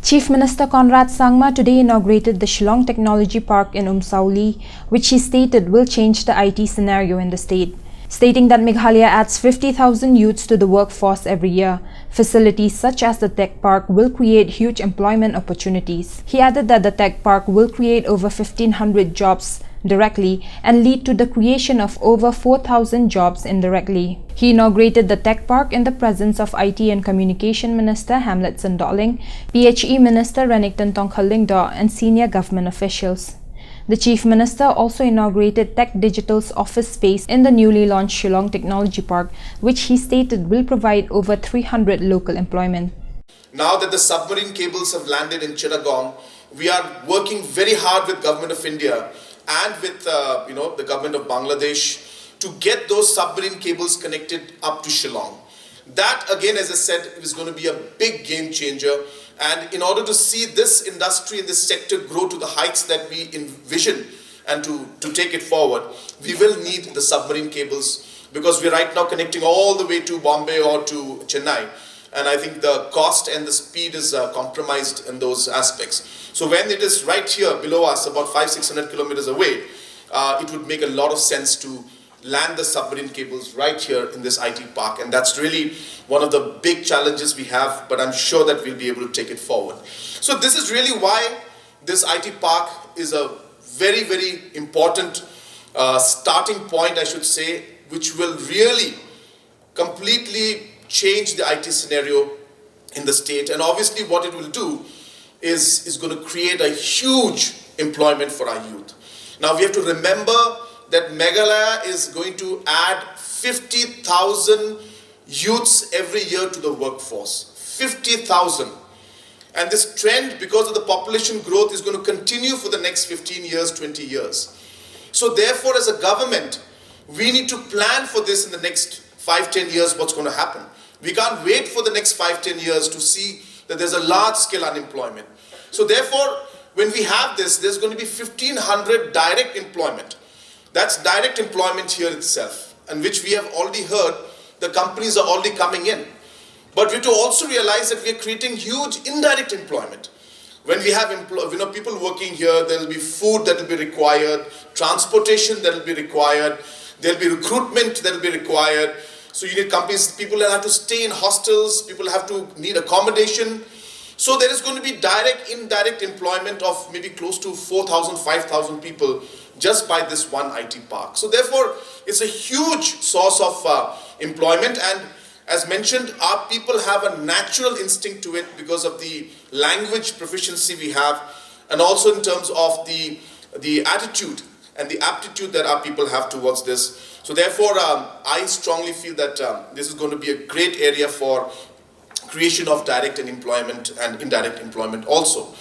Chief Minister Conrad Sangma today inaugurated the Shillong Technology Park in Umsawli, which he stated will change the IT scenario in the state. Stating that Meghalaya adds 50,000 youths to the workforce every year, facilities such as the Tech Park will create huge employment opportunities. He added that the Tech Park will create over 1,500 jobs directly and lead to the creation of over 4,000 jobs indirectly. He inaugurated the Tech Park in the presence of IT and Communication Minister Hamlet Sandoling, PHE Minister Renington Tongkhalingdo and senior government officials. The Chief Minister also inaugurated Tech Digital's office space in the newly launched Shillong Technology Park, which he stated will provide over 300 local employment. Now that the submarine cables have landed in Chittagong, we are working very hard with Government of India and with the Government of Bangladesh to get those submarine cables connected up to Shillong. That again, as I said, is going to be a big game changer. And in order to see this industry and this sector grow to the heights that we envision and to take it forward, we will need the submarine cables, because we're right now connecting all the way to Bombay or to Chennai. And I think the cost and the speed is compromised in those aspects. So when it is right here below us, about 500-600 kilometers away, it would make a lot of sense to land the submarine cables right here in this IT park. And that's really one of the big challenges we have, but I'm sure that we'll be able to take it forward. So this is really why this IT park is a very, very important starting point, I should say, which will really completely change the IT scenario in the state. And obviously what it will do is going to create a huge employment for our youth. Now we have to remember that Meghalaya is going to add 50,000 youths every year to the workforce. 50,000. And this trend, because of the population growth, is going to continue for the next 15 years, 20 years. So therefore, as a government, we need to plan for this in the next 5-10 years, what's going to happen. We can't wait for the next 5-10 years to see that there's a large-scale unemployment. So therefore, when we have this, there's going to be 1,500 direct employment. That's direct employment here itself, and which we have already heard the companies are already coming in. But we have to also realize that we are creating huge indirect employment. When we have people working here, there will be food that will be required, transportation that will be required, there will be recruitment that will be required. So you need companies, people will have to stay in hostels, people have to need accommodation. So there is going to be direct, indirect employment of maybe close to 4,000, 5,000 people just by this one IT park. So therefore, it's a huge source of employment, and as mentioned, our people have a natural instinct to it because of the language proficiency we have, and also in terms of the attitude and the aptitude that our people have towards this. So therefore, I strongly feel that this is going to be a great area for creation of direct employment and indirect employment also.